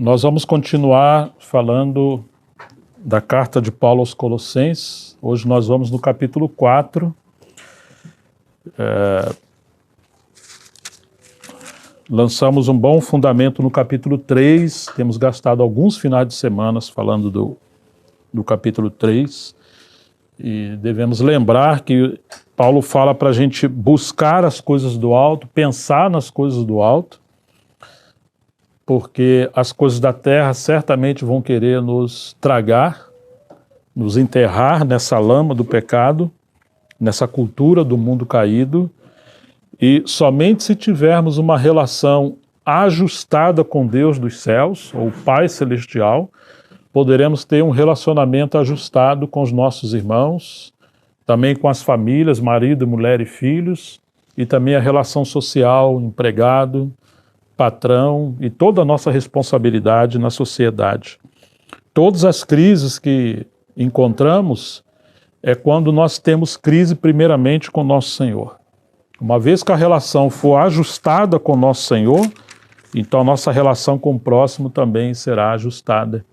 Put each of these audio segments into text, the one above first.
Nós vamos continuar falando da carta de Paulo aos Colossenses. Hoje nós vamos no capítulo 4. Lançamos um bom fundamento no capítulo 3. Temos gastado alguns finais de semana falando do capítulo 3. E devemos lembrar que Paulo fala para a gente buscar as coisas do alto, pensar nas coisas do alto, porque as coisas da terra certamente vão querer nos tragar, nos enterrar nessa lama do pecado, nessa cultura do mundo caído, e somente se tivermos uma relação ajustada com Deus dos céus, ou Pai Celestial, poderemos ter um relacionamento ajustado com os nossos irmãos, também com as famílias, marido, mulher e filhos, e também a relação social, empregado, patrão e toda a nossa responsabilidade na sociedade. Todas as crises que encontramos é quando nós temos crise primeiramente com nosso Senhor. Uma vez que a relação for ajustada com nosso Senhor, então a nossa relação com o próximo também será ajustada.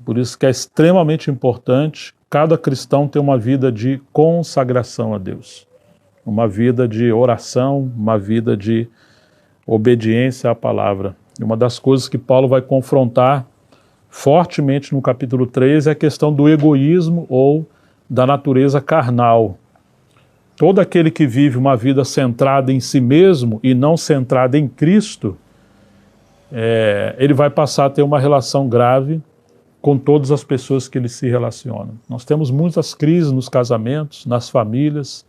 Por isso que é extremamente importante cada cristão ter uma vida de consagração a Deus, uma vida de oração, uma vida de obediência à palavra. E uma das coisas que Paulo vai confrontar fortemente no capítulo 3 é a questão do egoísmo ou da natureza carnal. Todo aquele que vive uma vida centrada em si mesmo e não centrada em Cristo, ele vai passar a ter uma relação grave com todas as pessoas que ele se relaciona. Nós temos muitas crises nos casamentos, nas famílias,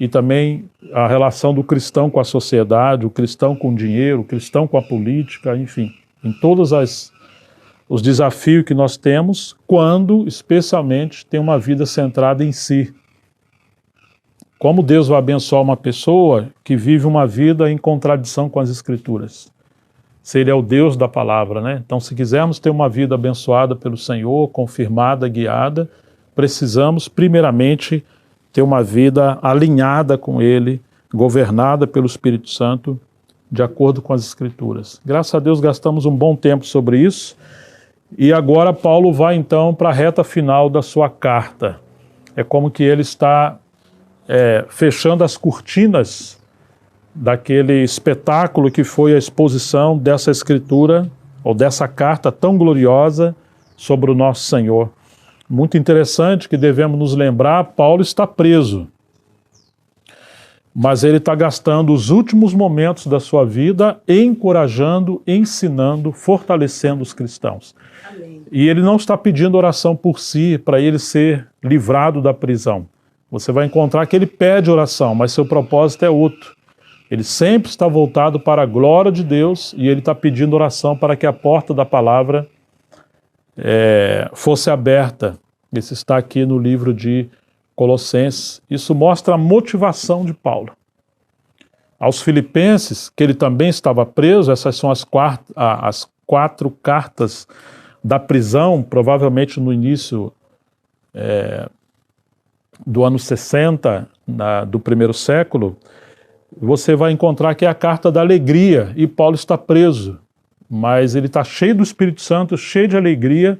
e também a relação do cristão com a sociedade, o cristão com o dinheiro, o cristão com a política, enfim, em todos os desafios que nós temos, quando, especialmente, tem uma vida centrada em si. Como Deus vai abençoar uma pessoa que vive uma vida em contradição com as Escrituras? Se Ele é o Deus da palavra, né? Então, se quisermos ter uma vida abençoada pelo Senhor, confirmada, guiada, precisamos, primeiramente, ter uma vida alinhada com Ele, governada pelo Espírito Santo, de acordo com as Escrituras. Graças a Deus gastamos um bom tempo sobre isso, e agora Paulo vai então para a reta final da sua carta. É como que ele está fechando as cortinas daquele espetáculo que foi a exposição dessa Escritura, ou dessa carta tão gloriosa sobre o nosso Senhor. Muito interessante que devemos nos lembrar, Paulo está preso, mas ele está gastando os últimos momentos da sua vida encorajando, ensinando, fortalecendo os cristãos. Amém. E ele não está pedindo oração por si, para ele ser livrado da prisão. Você vai encontrar que ele pede oração, mas seu propósito é outro. Ele sempre está voltado para a glória de Deus e ele está pedindo oração para que a porta da palavra fosse aberta. Isso está aqui no livro de Colossenses. Isso mostra a motivação de Paulo. Aos Filipenses, que ele também estava preso, essas são as 4 cartas da prisão, provavelmente no início do ano 60 do primeiro século, você vai encontrar que é a carta da alegria, e Paulo está preso, mas ele está cheio do Espírito Santo, cheio de alegria,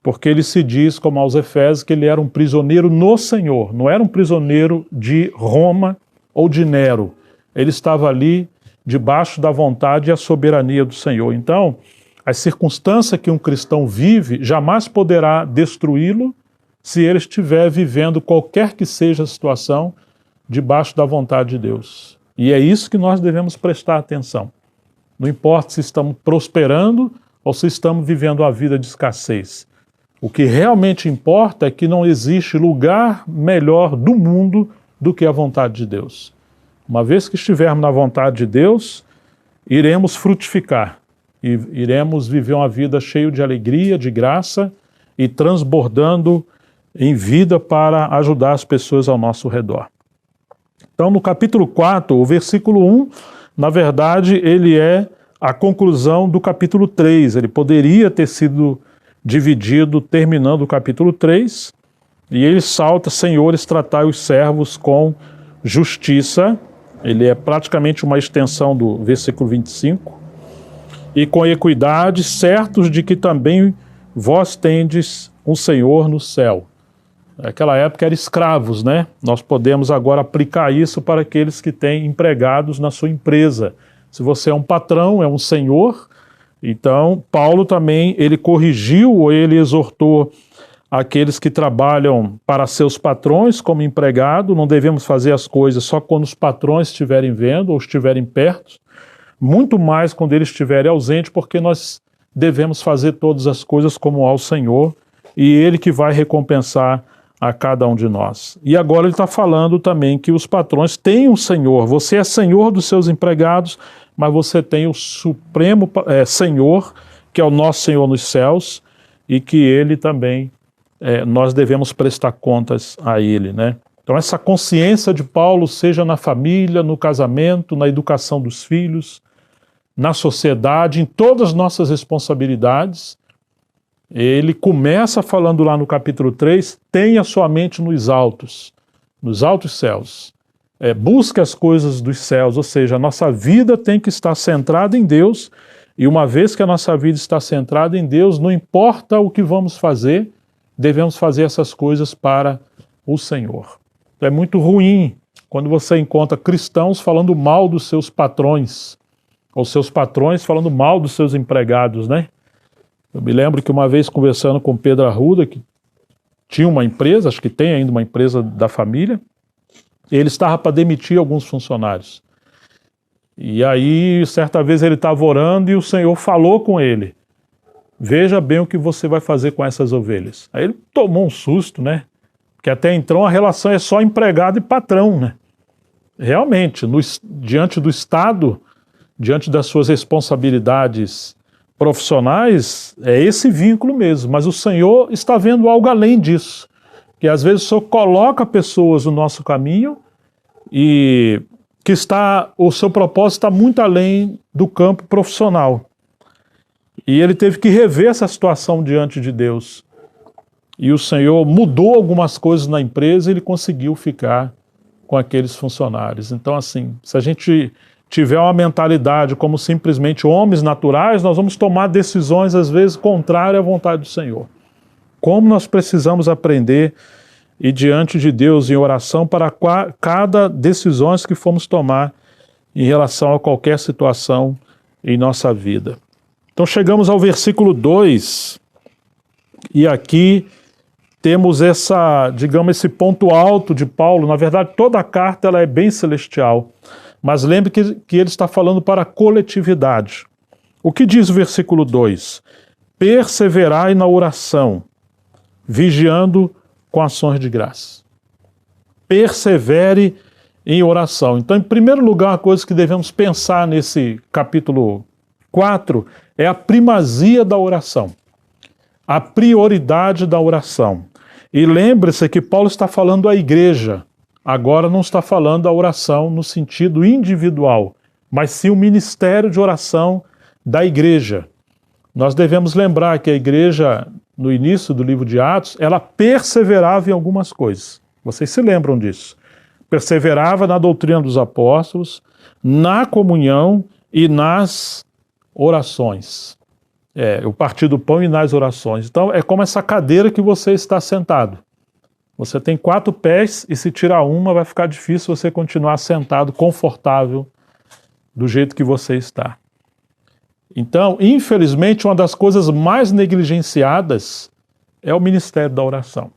porque ele se diz, como aos Efésios, que ele era um prisioneiro no Senhor, não era um prisioneiro de Roma ou de Nero. Ele estava ali debaixo da vontade e a soberania do Senhor. Então, as circunstâncias que um cristão vive jamais poderá destruí-lo se ele estiver vivendo qualquer que seja a situação debaixo da vontade de Deus. E é isso que nós devemos prestar atenção. Não importa se estamos prosperando ou se estamos vivendo a vida de escassez. O que realmente importa é que não existe lugar melhor do mundo do que a vontade de Deus. Uma vez que estivermos na vontade de Deus, iremos frutificar e iremos viver uma vida cheia de alegria, de graça e transbordando em vida para ajudar as pessoas ao nosso redor. Então, no capítulo 4, o versículo 1, na verdade, ele é a conclusão do capítulo 3. Ele poderia ter sido dividido terminando o capítulo 3, e ele salta: senhores, tratai os servos com justiça. Ele é praticamente uma extensão do versículo 25. e com equidade, certos de que também vós tendes um Senhor no céu. Naquela época eram escravos, né? Nós podemos agora aplicar isso para aqueles que têm empregados na sua empresa. Se você é um patrão, é um senhor, então Paulo também, ele corrigiu ou ele exortou aqueles que trabalham para seus patrões como empregado. Não devemos fazer as coisas só quando os patrões estiverem vendo ou estiverem perto, muito mais quando ele estiver ausente, porque nós devemos fazer todas as coisas como ao Senhor, e Ele que vai recompensar a cada um de nós. E agora ele está falando também que os patrões têm um Senhor. Você é Senhor dos seus empregados, mas você tem o Supremo Senhor, que é o nosso Senhor nos céus, e que Ele também, nós devemos prestar contas a Ele, né? Então essa consciência de Paulo, seja na família, no casamento, na educação dos filhos, na sociedade, em todas as nossas responsabilidades, ele começa falando lá no capítulo 3, tenha sua mente nos altos céus. Busque as coisas dos céus, ou seja, a nossa vida tem que estar centrada em Deus, e uma vez que a nossa vida está centrada em Deus, não importa o que vamos fazer, devemos fazer essas coisas para o Senhor. Então é muito ruim quando você encontra cristãos falando mal dos seus patrões, ou seus patrões falando mal dos seus empregados, né? Eu me lembro que uma vez conversando com Pedro Arruda, que tinha uma empresa, acho que tem ainda uma empresa da família, ele estava para demitir alguns funcionários. E aí, certa vez ele estava orando e o Senhor falou com ele, veja bem o que você vai fazer com essas ovelhas. Aí ele tomou um susto, né? Porque até então a relação é só empregado e patrão, né? Realmente, diante do Estado, diante das suas responsabilidades profissionais, é esse vínculo mesmo, mas o Senhor está vendo algo além disso, que às vezes o Senhor coloca pessoas no nosso caminho e que o seu propósito está muito além do campo profissional. E ele teve que rever essa situação diante de Deus. E o Senhor mudou algumas coisas na empresa e ele conseguiu ficar com aqueles funcionários. Então, assim, se a gente tiver uma mentalidade como simplesmente homens naturais, nós vamos tomar decisões, às vezes, contrárias à vontade do Senhor. Como nós precisamos aprender e diante de Deus em oração para cada decisão que formos tomar em relação a qualquer situação em nossa vida. Então chegamos ao versículo 2, e aqui temos esse ponto alto de Paulo. Na verdade, toda a carta ela é bem celestial. Mas lembre que ele está falando para a coletividade. O que diz o versículo 2? Perseverai na oração, vigiando com ações de graça. Persevere em oração. Então, em primeiro lugar, a coisa que devemos pensar nesse capítulo 4 é a primazia da oração, a prioridade da oração. E lembre-se que Paulo está falando à igreja. Agora não está falando a oração no sentido individual, mas sim o ministério de oração da igreja. Nós devemos lembrar que a igreja, no início do livro de Atos, ela perseverava em algumas coisas. Vocês se lembram disso? Perseverava na doutrina dos apóstolos, na comunhão e nas orações. O partir do pão e nas orações. Então é como essa cadeira que você está sentado. Você tem 4 pés e se tirar uma vai ficar difícil você continuar sentado, confortável, do jeito que você está. Então, infelizmente, uma das coisas mais negligenciadas é o ministério da oração.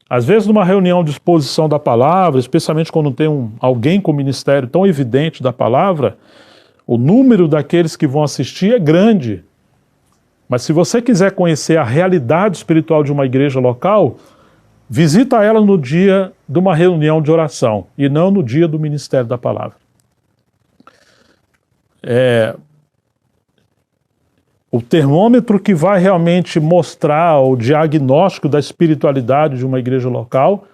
Às vezes, numa reunião de exposição da palavra, especialmente quando tem alguém com ministério tão evidente da palavra, o número daqueles que vão assistir é grande. Mas se você quiser conhecer a realidade espiritual de uma igreja local, visita ela no dia de uma reunião de oração e não no dia do ministério da palavra. O termômetro que vai realmente mostrar o diagnóstico da espiritualidade de uma igreja local,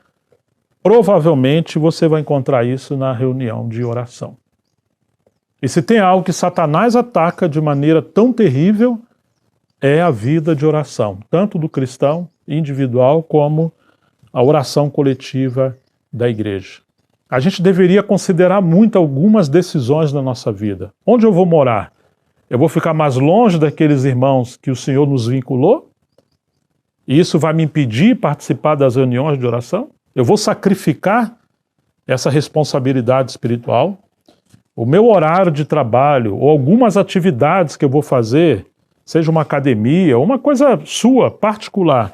provavelmente você vai encontrar isso na reunião de oração. E se tem algo que Satanás ataca de maneira tão terrível, é a vida de oração, tanto do cristão individual como a oração coletiva da igreja. A gente deveria considerar muito algumas decisões na nossa vida. Onde eu vou morar? Eu vou ficar mais longe daqueles irmãos que o Senhor nos vinculou? E isso vai me impedir de participar das reuniões de oração? Eu vou sacrificar essa responsabilidade espiritual? O meu horário de trabalho ou algumas atividades que eu vou fazer, seja uma academia ou uma coisa sua, particular,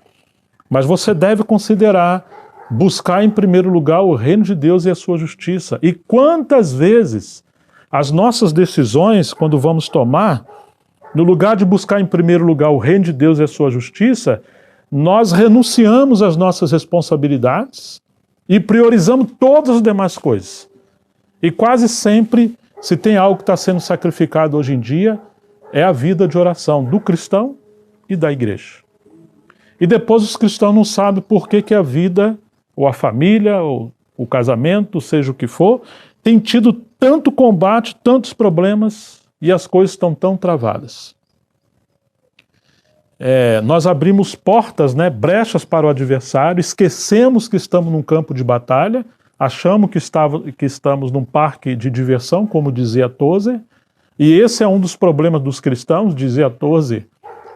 mas você deve considerar buscar em primeiro lugar o reino de Deus e a sua justiça. E quantas vezes as nossas decisões, quando vamos tomar, no lugar de buscar em primeiro lugar o reino de Deus e a sua justiça, nós renunciamos às nossas responsabilidades e priorizamos todas as demais coisas. E quase sempre, se tem algo que está sendo sacrificado hoje em dia, é a vida de oração do cristão e da igreja. E depois os cristãos não sabem por que a vida, ou a família, ou o casamento, seja o que for, tem tido tanto combate, tantos problemas, e as coisas estão tão travadas. Nós abrimos portas, brechas para o adversário, esquecemos que estamos num campo de batalha, achamos que estamos num parque de diversão, como dizia Tozer, e esse é um dos problemas dos cristãos, dizia Tozer,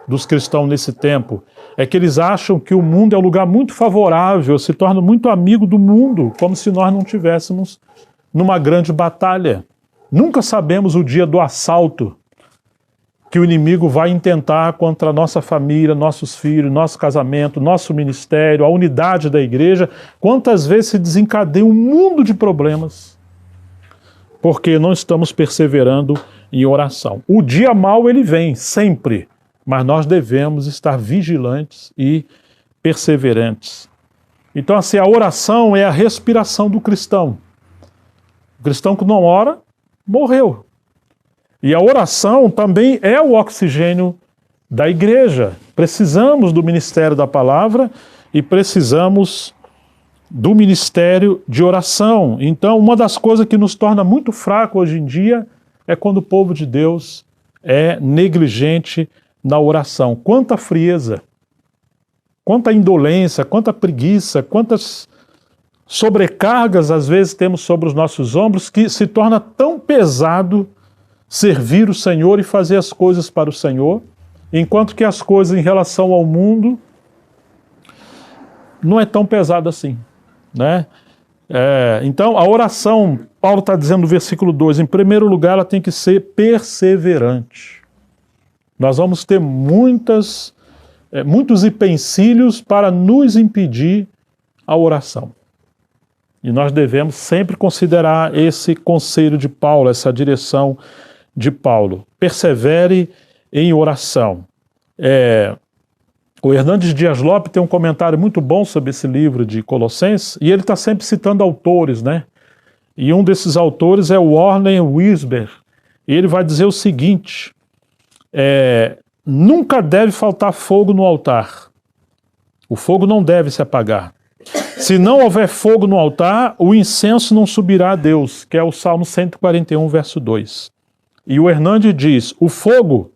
dos cristãos nesse tempo, é que eles acham que o mundo é um lugar muito favorável, se tornam muito amigo do mundo, como se nós não tivéssemos numa grande batalha. Nunca sabemos o dia do assalto que o inimigo vai intentar contra a nossa família, nossos filhos, nosso casamento, nosso ministério, a unidade da igreja. Quantas vezes se desencadeia um mundo de problemas porque não estamos perseverando em oração. O dia mau ele vem, sempre, mas nós devemos estar vigilantes e perseverantes. Então, assim, a oração é a respiração do cristão. O cristão que não ora, morreu. E a oração também é o oxigênio da igreja. Precisamos do ministério da palavra e precisamos do ministério de oração. Então, uma das coisas que nos torna muito fraco hoje em dia é quando o povo de Deus é negligente na oração. Quanta frieza, quanta indolência, quanta preguiça, quantas sobrecargas às vezes temos sobre os nossos ombros que se torna tão pesado servir o Senhor e fazer as coisas para o Senhor, enquanto que as coisas em relação ao mundo não é tão pesado assim, né? Então a oração, Paulo está dizendo no versículo 2, em primeiro lugar ela tem que ser perseverante. Nós vamos ter muitos empecilhos para nos impedir a oração. E nós devemos sempre considerar esse conselho de Paulo, essa direção de Paulo. Persevere em oração. O Hernandes Dias Lopes tem um comentário muito bom sobre esse livro de Colossenses, e ele está sempre citando autores, né? E um desses autores é o Warren Wiersbe. E ele vai dizer o seguinte, nunca deve faltar fogo no altar. O fogo não deve se apagar. Se não houver fogo no altar, o incenso não subirá a Deus, que é o Salmo 141, verso 2. E o Hernandes diz, o fogo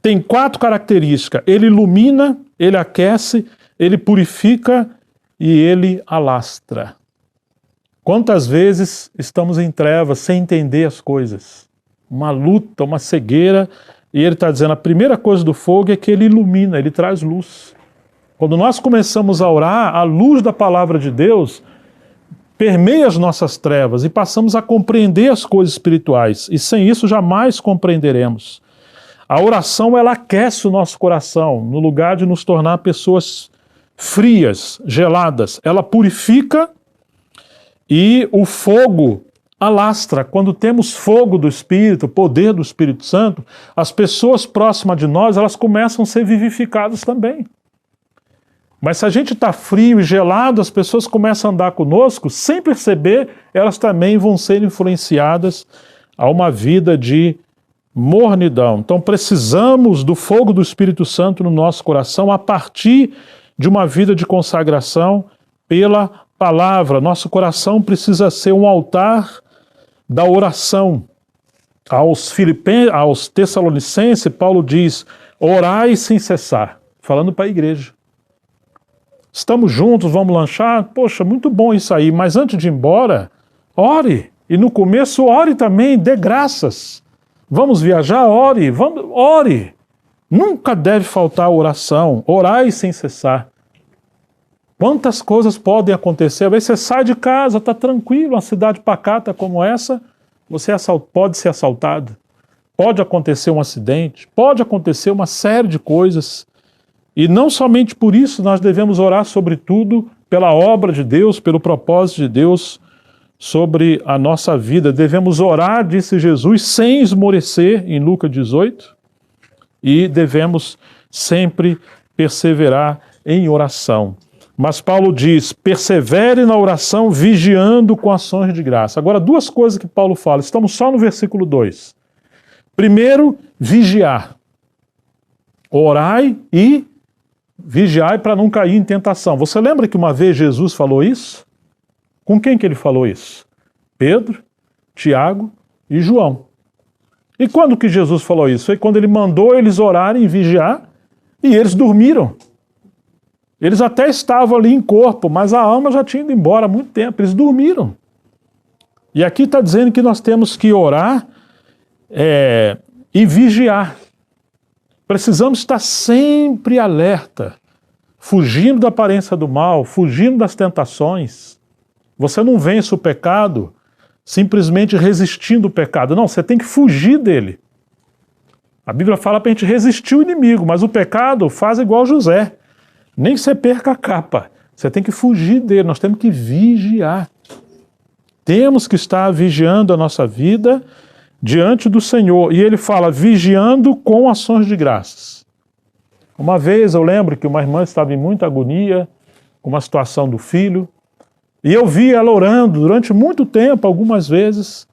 tem 4 características. Ele ilumina, ele aquece, ele purifica e ele alastra. Quantas vezes estamos em trevas sem entender as coisas? Uma luta, uma cegueira, e ele está dizendo, a primeira coisa do fogo é que ele ilumina, ele traz luz. Quando nós começamos a orar, a luz da palavra de Deus permeia as nossas trevas e passamos a compreender as coisas espirituais. E sem isso jamais compreenderemos. A oração, ela aquece o nosso coração, no lugar de nos tornar pessoas frias, geladas. Ela purifica e o fogo alastra. Quando temos fogo do Espírito, poder do Espírito Santo, as pessoas próximas de nós, elas começam a ser vivificadas também. Mas se a gente está frio e gelado, as pessoas começam a andar conosco, sem perceber, elas também vão ser influenciadas a uma vida de mornidão. Então precisamos do fogo do Espírito Santo no nosso coração a partir de uma vida de consagração pela palavra. Nosso coração precisa ser um altar da oração. Aos Tessalonicenses, Paulo diz, orai sem cessar, falando para a igreja. Estamos juntos, vamos lanchar? Poxa, muito bom isso aí, mas antes de ir embora, ore. E no começo, ore também, dê graças. Vamos viajar? Ore, ore. Nunca deve faltar oração, orai sem cessar. Quantas coisas podem acontecer? Às vezes você sai de casa, está tranquilo, uma cidade pacata como essa, você pode ser assaltado, pode acontecer um acidente, pode acontecer uma série de coisas. E não somente por isso nós devemos orar sobre tudo, pela obra de Deus, pelo propósito de Deus sobre a nossa vida. Devemos orar, disse Jesus, sem esmorecer, em Lucas 18, e devemos sempre perseverar em oração. Mas Paulo diz, persevere na oração, vigiando com ações de graça. Agora, duas coisas que Paulo fala, estamos só no versículo 2. Primeiro, vigiar. Orai e vigiai para não cair em tentação. Você lembra que uma vez Jesus falou isso? Com quem que ele falou isso? Pedro, Tiago e João. E quando que Jesus falou isso? Foi quando ele mandou eles orarem e vigiar, e eles dormiram. Eles até estavam ali em corpo, mas a alma já tinha ido embora há muito tempo, eles dormiram. E aqui está dizendo que nós temos que orar e vigiar. Precisamos estar sempre alerta, fugindo da aparência do mal, fugindo das tentações. Você não vence o pecado simplesmente resistindo o pecado. Não, você tem que fugir dele. A Bíblia fala para a gente resistir o inimigo, mas o pecado faz igual José. Nem que você perca a capa. Você tem que fugir dele, nós temos que vigiar. Temos que estar vigiando a nossa vida diante do Senhor. E ele fala, vigiando com ações de graças. Uma vez eu lembro que uma irmã estava em muita agonia com uma situação do filho, e eu vi ela orando durante muito tempo, algumas vezes.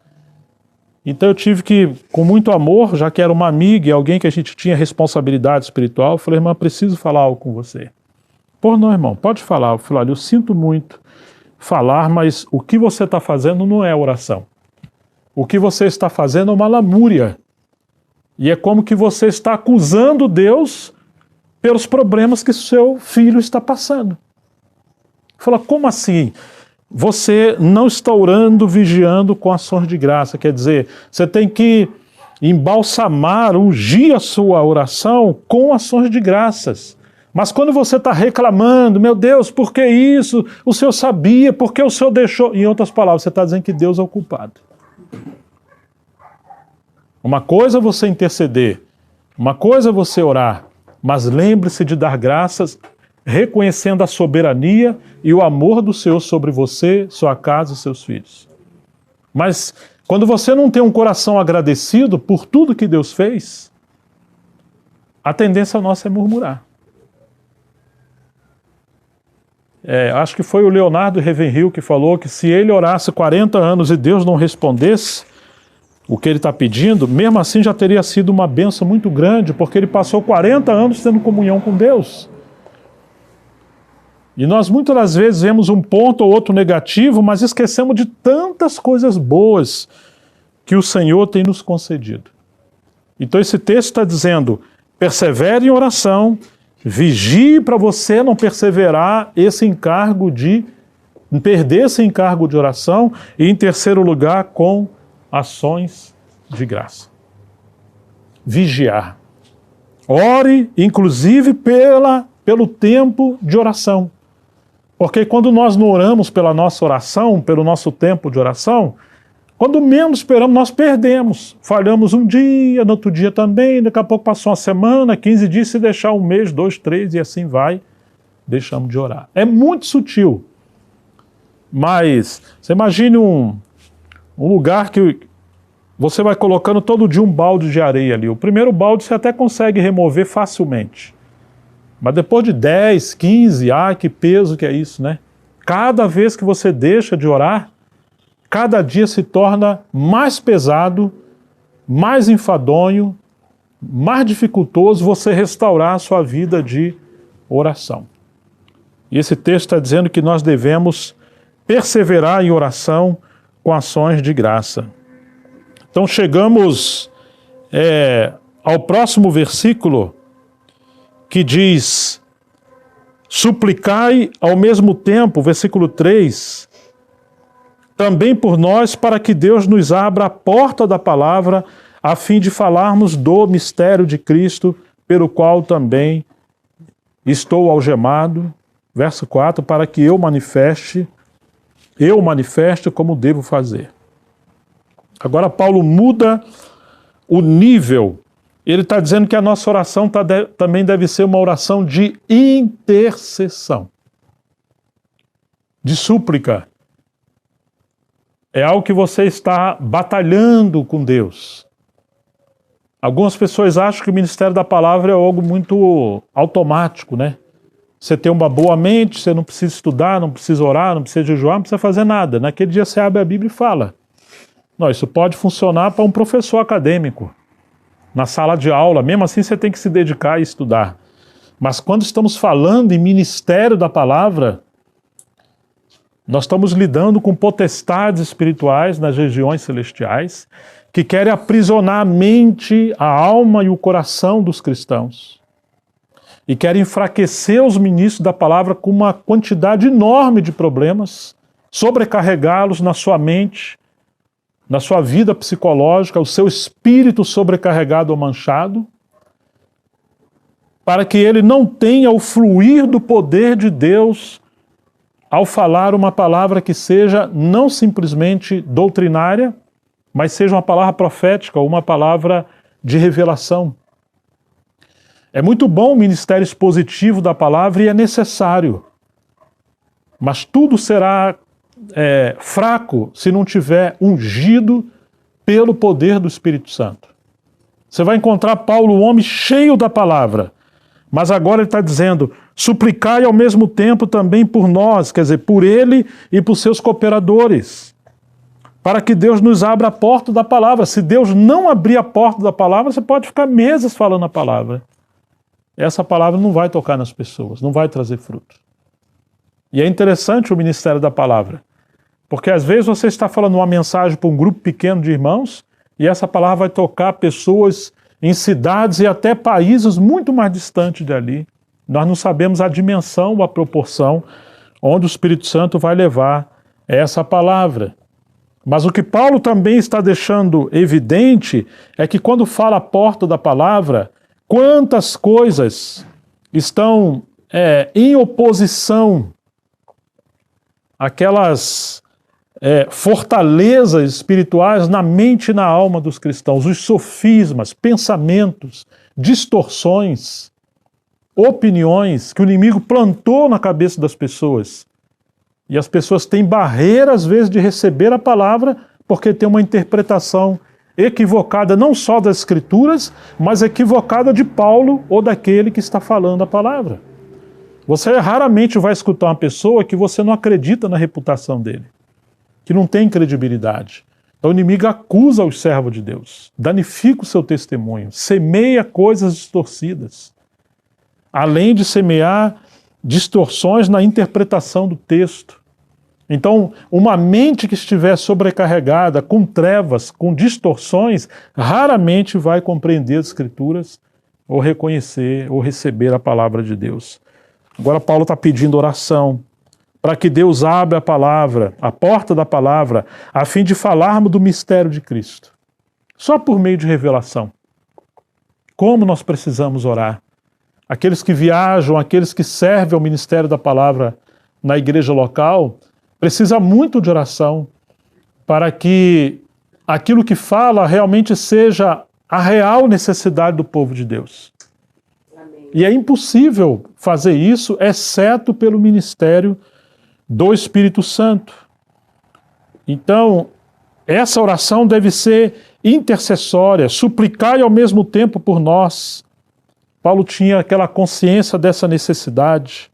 Então eu tive que, com muito amor, já que era uma amiga e alguém que a gente tinha responsabilidade espiritual, eu falei, irmã, preciso falar algo com você. Pô, não, irmão, pode falar. Eu falei, olha, eu sinto muito falar, mas o que você está fazendo não é oração. O que você está fazendo é uma lamúria. E é como que você está acusando Deus pelos problemas que seu filho está passando. Fala, como assim? Você não está orando, vigiando com ações de graça. Quer dizer, você tem que embalsamar, ungir a sua oração com ações de graças. Mas quando você está reclamando, meu Deus, por que isso? O Senhor sabia, por que o Senhor deixou? Em outras palavras, você está dizendo que Deus é o culpado. Uma coisa é você interceder, uma coisa é você orar, mas lembre-se de dar graças, reconhecendo a soberania e o amor do Senhor sobre você, sua casa e seus filhos. Mas quando você não tem um coração agradecido por tudo que Deus fez, a tendência nossa é murmurar. Acho que foi o Leonardo Ravenhill que falou que se ele orasse 40 anos e Deus não respondesse o que ele está pedindo, mesmo assim já teria sido uma bênção muito grande, porque ele passou 40 anos tendo comunhão com Deus. E nós muitas das vezes vemos um ponto ou outro negativo, mas esquecemos de tantas coisas boas que o Senhor tem nos concedido. Então esse texto está dizendo, persevere em oração, vigie para você não perseverar perder esse encargo de oração, e em terceiro lugar, com ações de graça. Vigiar. Ore, inclusive, pelo tempo de oração. Porque quando nós não oramos pela nossa oração, pelo nosso tempo de oração, quando menos esperamos, nós perdemos. Falhamos um dia, no outro dia também, daqui a pouco passou uma semana, 15 dias, se deixar um mês, 2, 3, e assim vai, deixamos de orar. É muito sutil. Mas você imagine um lugar que você vai colocando todo dia um balde de areia ali. O primeiro balde você até consegue remover facilmente. Mas depois de 10, 15, que peso que é isso, né? Cada vez que você deixa de orar, cada dia se torna mais pesado, mais enfadonho, mais dificultoso você restaurar a sua vida de oração. E esse texto está dizendo que nós devemos perseverar em oração com ações de graça. Então chegamos ao próximo versículo, que diz, suplicai ao mesmo tempo, versículo 3, também por nós, para que Deus nos abra a porta da palavra, a fim de falarmos do mistério de Cristo, pelo qual também estou algemado. Verso 4, para que eu manifeste como devo fazer. Agora Paulo muda o nível. Ele está dizendo que a nossa oração também deve ser uma oração de intercessão, de súplica. É algo que você está batalhando com Deus. Algumas pessoas acham que o ministério da palavra é algo muito automático, né? Você tem uma boa mente, você não precisa estudar, não precisa orar, não precisa jejuar, não precisa fazer nada. Naquele dia você abre a Bíblia e fala. Não, isso pode funcionar para um professor acadêmico, na sala de aula. Mesmo assim você tem que se dedicar e estudar. Mas quando estamos falando em ministério da palavra, nós estamos lidando com potestades espirituais nas regiões celestiais que querem aprisionar a mente, a alma e o coração dos cristãos. E querem enfraquecer os ministros da palavra com uma quantidade enorme de problemas, sobrecarregá-los na sua mente, na sua vida psicológica, o seu espírito sobrecarregado ou manchado, para que ele não tenha o fluir do poder de Deus ao falar uma palavra que seja não simplesmente doutrinária, mas seja uma palavra profética, ou uma palavra de revelação. É muito bom o ministério expositivo da palavra e é necessário, mas tudo será fraco se não tiver ungido pelo poder do Espírito Santo. Você vai encontrar Paulo, um homem cheio da palavra, mas agora ele está dizendo, suplicai ao mesmo tempo também por nós, quer dizer, por ele e por seus cooperadores, para que Deus nos abra a porta da palavra. Se Deus não abrir a porta da palavra, você pode ficar meses falando a palavra. Essa palavra não vai tocar nas pessoas, não vai trazer fruto. E é interessante o ministério da palavra, porque às vezes você está falando uma mensagem para um grupo pequeno de irmãos e essa palavra vai tocar pessoas em cidades e até países muito mais distantes dali. Nós não sabemos a dimensão ou a proporção onde o Espírito Santo vai levar essa palavra. Mas o que Paulo também está deixando evidente é que quando fala a porta da palavra, quantas coisas estão em oposição àquelas fortalezas espirituais na mente e na alma dos cristãos, os sofismas, pensamentos, distorções, opiniões que o inimigo plantou na cabeça das pessoas. E as pessoas têm barreira, às vezes, de receber a palavra porque tem uma interpretação equivocada não só das Escrituras, mas equivocada de Paulo ou daquele que está falando a palavra. Você raramente vai escutar uma pessoa que você não acredita na reputação dele, que não tem credibilidade. Então o inimigo acusa os servos de Deus, danifica o seu testemunho, semeia coisas distorcidas, além de semear distorções na interpretação do texto. Então, uma mente que estiver sobrecarregada, com trevas, com distorções, raramente vai compreender as Escrituras ou reconhecer ou receber a palavra de Deus. Agora Paulo está pedindo oração para que Deus abra a palavra, a porta da palavra, a fim de falarmos do mistério de Cristo. Só por meio de revelação. Como nós precisamos orar? Aqueles que viajam, aqueles que servem ao ministério da palavra na igreja local, precisa muito de oração para que aquilo que fala realmente seja a real necessidade do povo de Deus. Amém. E é impossível fazer isso, exceto pelo ministério do Espírito Santo. Então, essa oração deve ser intercessória, suplicar ao mesmo tempo por nós. Paulo tinha aquela consciência dessa necessidade,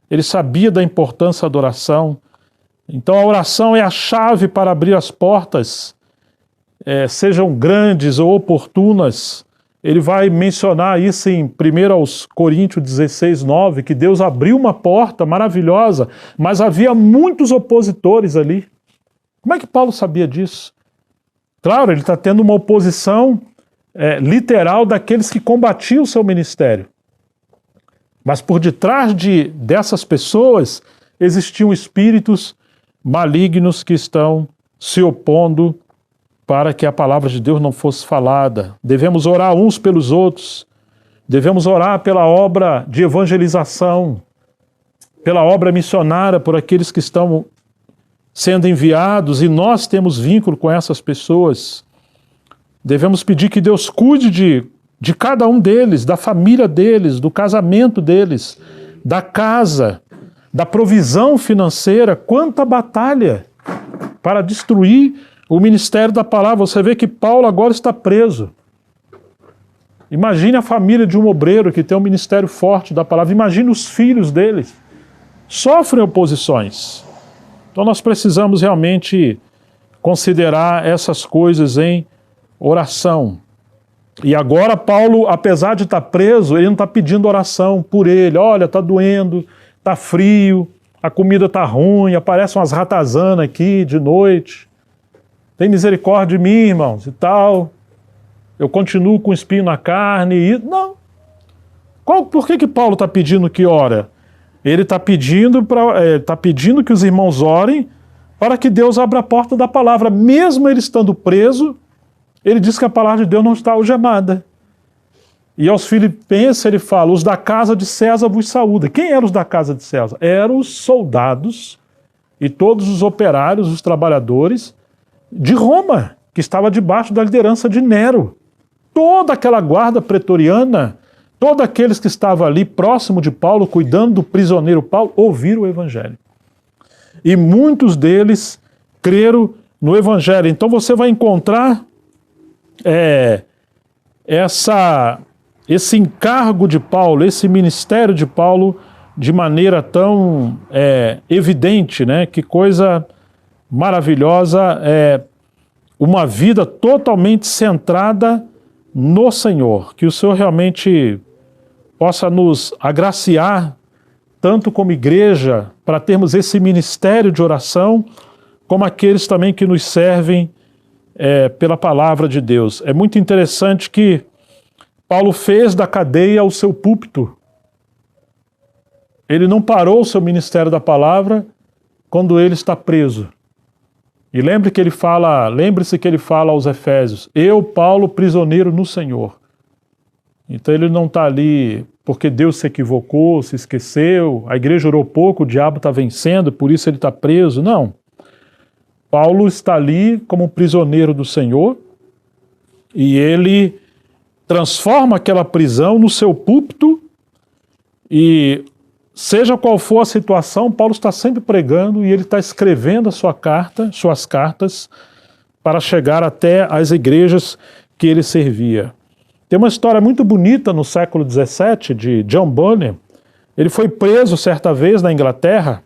ele sabia da importância da oração. Então a oração é a chave para abrir as portas, sejam grandes ou oportunas. Ele vai mencionar isso em 1 Coríntios 16, 9, que Deus abriu uma porta maravilhosa, mas havia muitos opositores ali. Como é que Paulo sabia disso? Claro, ele está tendo uma oposição literal daqueles que combatiam o seu ministério. Mas por detrás dessas pessoas existiam espíritos malignos que estão se opondo para que a palavra de Deus não fosse falada. Devemos orar uns pelos outros. Devemos orar pela obra de evangelização, pela obra missionária, por aqueles que estão sendo enviados, e nós temos vínculo com essas pessoas. Devemos pedir que Deus cuide de cada um deles, da família deles, do casamento deles, da casa, da provisão financeira. Quanta batalha para destruir o ministério da palavra. Você vê que Paulo agora está preso. Imagine a família de um obreiro que tem um ministério forte da palavra. Imagine os filhos deles. Sofrem oposições. Então nós precisamos realmente considerar essas coisas em oração. E agora Paulo, apesar de estar preso, ele não está pedindo oração por ele. Olha, está doendo, está frio, a comida está ruim, aparecem umas ratazanas aqui de noite. Tem misericórdia de mim, irmãos, e tal. Eu continuo com espinho na carne. E... Não. Por que Paulo está pedindo que ora? Ele está pedindo que os irmãos orem para que Deus abra a porta da palavra. Mesmo ele estando preso, ele diz que a palavra de Deus não está algemada. E aos Filipenses ele fala, os da casa de César vos saúdam. Quem eram os da casa de César? Eram os soldados e todos os operários, os trabalhadores de Roma, que estava debaixo da liderança de Nero. Toda aquela guarda pretoriana, todos aqueles que estavam ali próximo de Paulo, cuidando do prisioneiro Paulo, ouviram o evangelho. E muitos deles creram no evangelho. Então você vai encontrar esse encargo de Paulo, esse ministério de Paulo, de maneira tão evidente, né? Que coisa maravilhosa, uma vida totalmente centrada no Senhor. Que o Senhor realmente possa nos agraciar, tanto como igreja, para termos esse ministério de oração, como aqueles também que nos servem pela palavra de Deus. É muito interessante que Paulo fez da cadeia o seu púlpito. Ele não parou o seu ministério da palavra quando ele está preso. E lembre-se que ele fala aos Efésios, eu, Paulo, prisioneiro no Senhor. Então ele não está ali porque Deus se equivocou, se esqueceu, a igreja orou pouco, o diabo está vencendo, por isso ele está preso. Não. Paulo está ali como prisioneiro do Senhor e ele transforma aquela prisão no seu púlpito e seja qual for a situação, Paulo está sempre pregando e ele está escrevendo suas cartas para chegar até as igrejas que ele servia. Tem uma história muito bonita no século XVII de John Bunyan. Ele foi preso certa vez na Inglaterra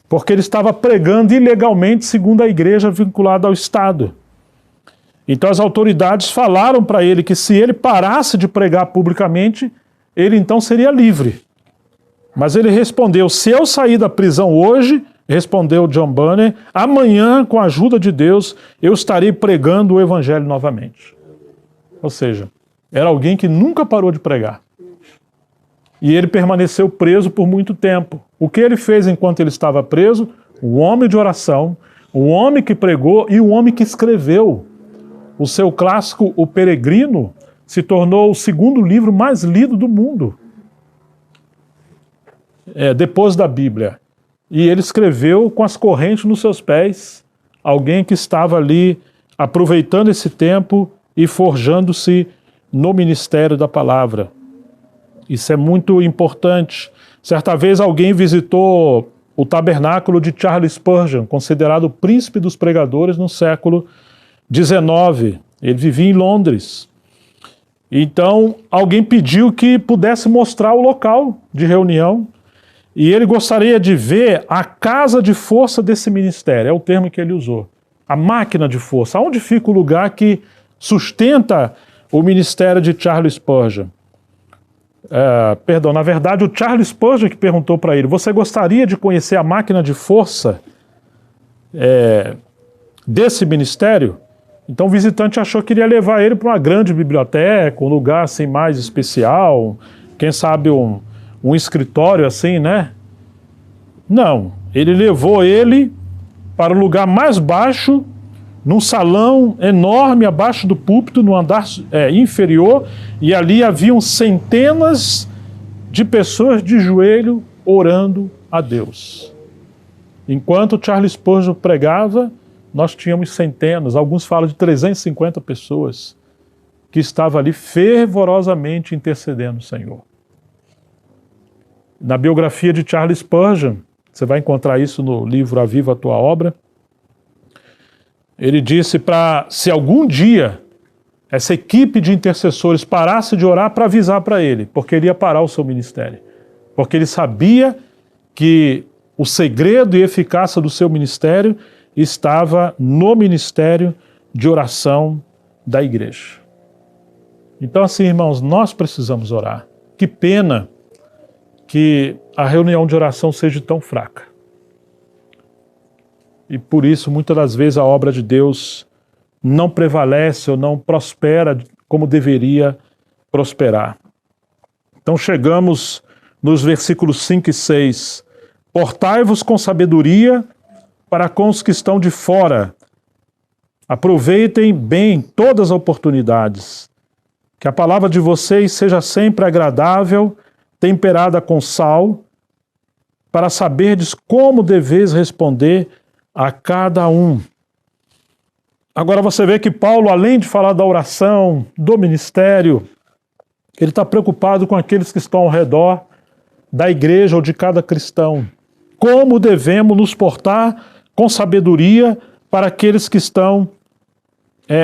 porque ele estava pregando ilegalmente segundo a igreja vinculada ao Estado. Então as autoridades falaram para ele que se ele parasse de pregar publicamente, ele então seria livre. Mas ele respondeu, se eu sair da prisão hoje, respondeu John Bunyan, amanhã, com a ajuda de Deus, eu estarei pregando o evangelho novamente. Ou seja, era alguém que nunca parou de pregar. E ele permaneceu preso por muito tempo. O que ele fez enquanto ele estava preso? O homem de oração, o homem que pregou e o homem que escreveu. O seu clássico, O Peregrino, se tornou o segundo livro mais lido do mundo. Depois da Bíblia. E ele escreveu com as correntes nos seus pés, alguém que estava ali aproveitando esse tempo e forjando-se no ministério da palavra. Isso é muito importante. Certa vez alguém visitou o tabernáculo de Charles Spurgeon, considerado o príncipe dos pregadores no século XIX. Ele vivia em Londres. Então alguém pediu que pudesse mostrar o local de reunião. E ele gostaria de ver a casa de força desse ministério, é o termo que ele usou. A máquina de força, onde fica o lugar que sustenta o ministério de Charles Spurgeon. Na verdade, o Charles Spurgeon que perguntou para ele, você gostaria de conhecer a máquina de força desse ministério? Então o visitante achou que iria levar ele para uma grande biblioteca, um lugar assim mais especial, quem sabe um escritório assim, né? Não, ele levou ele para o lugar mais baixo num salão enorme abaixo do púlpito, no andar inferior, e ali haviam centenas de pessoas de joelho orando a Deus. Enquanto Charles Spurgeon pregava, nós tínhamos centenas, alguns falam de 350 pessoas que estavam ali fervorosamente intercedendo o Senhor. Na biografia de Charles Spurgeon, você vai encontrar isso no livro Aviva a Tua Obra, ele disse se algum dia essa equipe de intercessores parasse de orar, para avisar para ele, porque ele ia parar o seu ministério. Porque ele sabia que o segredo e eficácia do seu ministério estava no ministério de oração da igreja. Então, assim, irmãos, nós precisamos orar. Que pena que a reunião de oração seja tão fraca. E por isso, muitas das vezes, a obra de Deus não prevalece ou não prospera como deveria prosperar. Então chegamos nos versículos 5 e 6. Portai-vos com sabedoria para com os que estão de fora. Aproveitem bem todas as oportunidades. Que a palavra de vocês seja sempre agradável, temperada com sal, para saberdes como deveis responder a cada um. Agora você vê que Paulo, além de falar da oração, do ministério, ele está preocupado com aqueles que estão ao redor da igreja ou de cada cristão. Como devemos nos portar com sabedoria para aqueles que estão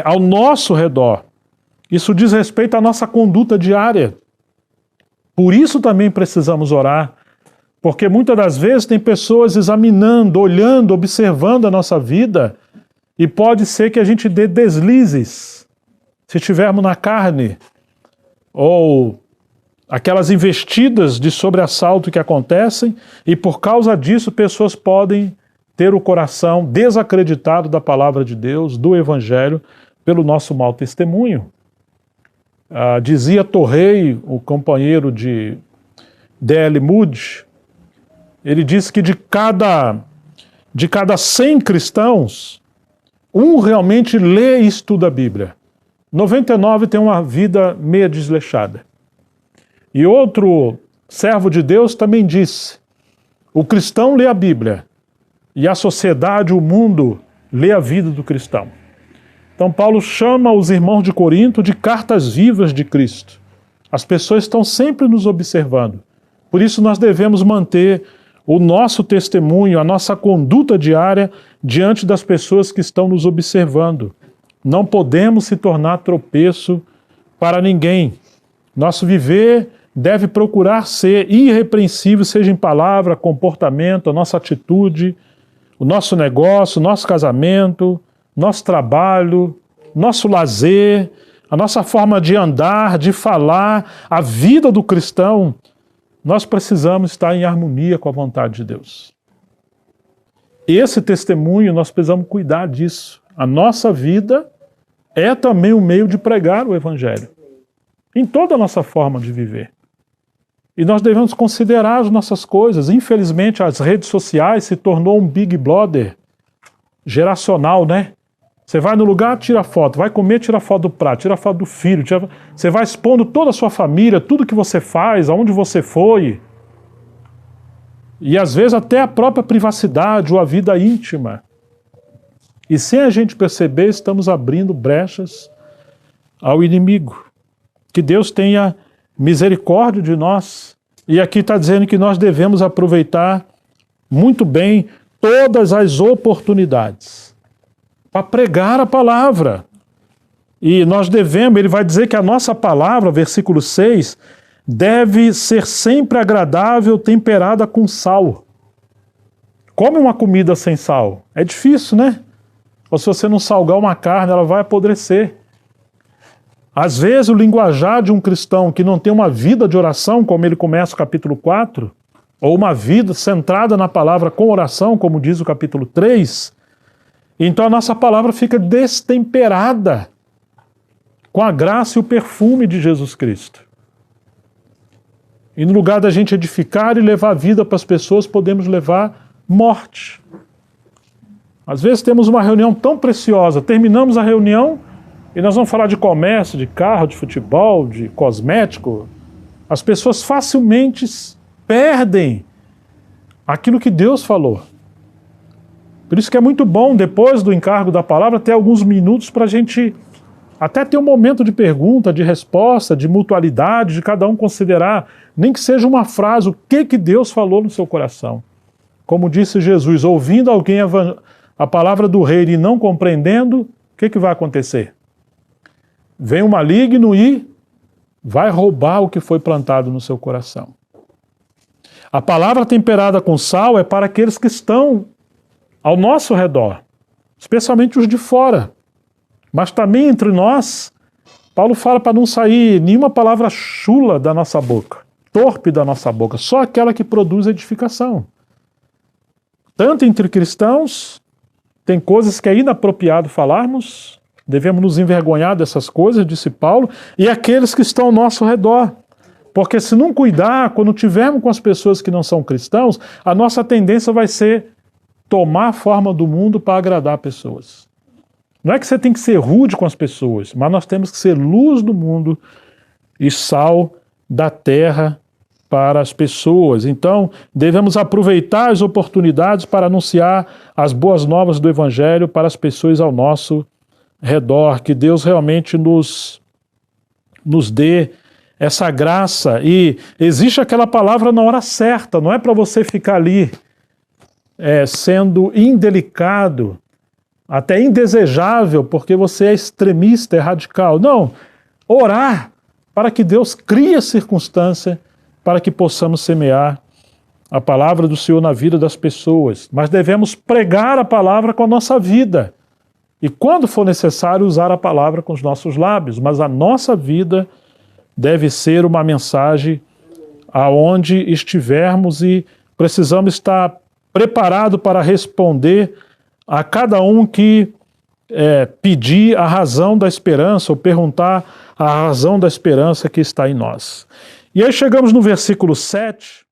ao nosso redor. Isso diz respeito à nossa conduta diária. Por isso também precisamos orar, porque muitas das vezes tem pessoas examinando, olhando, observando a nossa vida, e pode ser que a gente dê deslizes, se estivermos na carne, ou aquelas investidas de sobressalto que acontecem, e por causa disso pessoas podem ter o coração desacreditado da palavra de Deus, do Evangelho, pelo nosso mau testemunho. Dizia Torrey, o companheiro de D.L. Moody, ele disse que de cada 100 cristãos, um realmente lê e estuda a Bíblia. 99 tem uma vida meia desleixada. E outro servo de Deus também disse, o cristão lê a Bíblia e a sociedade, o mundo, lê a vida do cristão. Então Paulo chama os irmãos de Corinto de cartas vivas de Cristo. As pessoas estão sempre nos observando. Por isso nós devemos manter o nosso testemunho, a nossa conduta diária diante das pessoas que estão nos observando. Não podemos se tornar tropeço para ninguém. Nosso viver deve procurar ser irrepreensível, seja em palavra, comportamento, a nossa atitude, o nosso negócio, o nosso casamento, nosso trabalho, nosso lazer, a nossa forma de andar, de falar, a vida do cristão. Nós precisamos estar em harmonia com a vontade de Deus. Esse testemunho, nós precisamos cuidar disso. A nossa vida é também um meio de pregar o Evangelho, em toda a nossa forma de viver. E nós devemos considerar as nossas coisas. Infelizmente, as redes sociais se tornou um Big Brother geracional, né? Você vai no lugar, tira foto, vai comer, tira foto do prato, tira foto do filho, você vai expondo toda a sua família, tudo que você faz, aonde você foi. E às vezes até a própria privacidade ou a vida íntima. E sem a gente perceber, estamos abrindo brechas ao inimigo. Que Deus tenha misericórdia de nós. E aqui está dizendo que nós devemos aproveitar muito bem todas as oportunidades para pregar a palavra. E nós devemos, ele vai dizer que a nossa palavra, versículo 6, deve ser sempre agradável, temperada com sal. Come uma comida sem sal. É difícil, né? Ou se você não salgar uma carne, ela vai apodrecer. Às vezes o linguajar de um cristão que não tem uma vida de oração, como ele começa o capítulo 4, ou uma vida centrada na palavra com oração, como diz o capítulo 3, então a nossa palavra fica destemperada com a graça e o perfume de Jesus Cristo. E no lugar da gente edificar e levar vida para as pessoas, podemos levar morte. Às vezes temos uma reunião tão preciosa, terminamos a reunião e nós vamos falar de comércio, de carro, de futebol, de cosmético. As pessoas facilmente perdem aquilo que Deus falou. Por isso que é muito bom, depois do encargo da palavra, ter alguns minutos para a gente até ter um momento de pergunta, de resposta, de mutualidade, de cada um considerar, nem que seja uma frase, o que Deus falou no seu coração. Como disse Jesus, ouvindo alguém a palavra do rei e não compreendendo, o que vai acontecer? Vem o maligno e vai roubar o que foi plantado no seu coração. A palavra temperada com sal é para aqueles que estão ao nosso redor, especialmente os de fora. Mas também entre nós, Paulo fala para não sair nenhuma palavra chula da nossa boca, torpe da nossa boca, só aquela que produz edificação. Tanto entre cristãos, tem coisas que é inapropriado falarmos, devemos nos envergonhar dessas coisas, disse Paulo, e aqueles que estão ao nosso redor. Porque se não cuidar, quando tivermos com as pessoas que não são cristãos, a nossa tendência vai ser tomar a forma do mundo para agradar pessoas. Não é que você tem que ser rude com as pessoas, mas nós temos que ser luz do mundo e sal da terra para as pessoas. Então, devemos aproveitar as oportunidades para anunciar as boas novas do Evangelho para as pessoas ao nosso redor. Que Deus realmente nos dê essa graça. E existe aquela palavra na hora certa, não é para você ficar ali sendo indelicado, até indesejável, porque você é extremista, é radical. Não, orar para que Deus crie a circunstância para que possamos semear a palavra do Senhor na vida das pessoas. Mas devemos pregar a palavra com a nossa vida. E quando for necessário, usar a palavra com os nossos lábios. Mas a nossa vida deve ser uma mensagem aonde estivermos e precisamos estar preparados para responder a cada um que pedir a razão da esperança ou perguntar a razão da esperança que está em nós. E aí chegamos no versículo 7,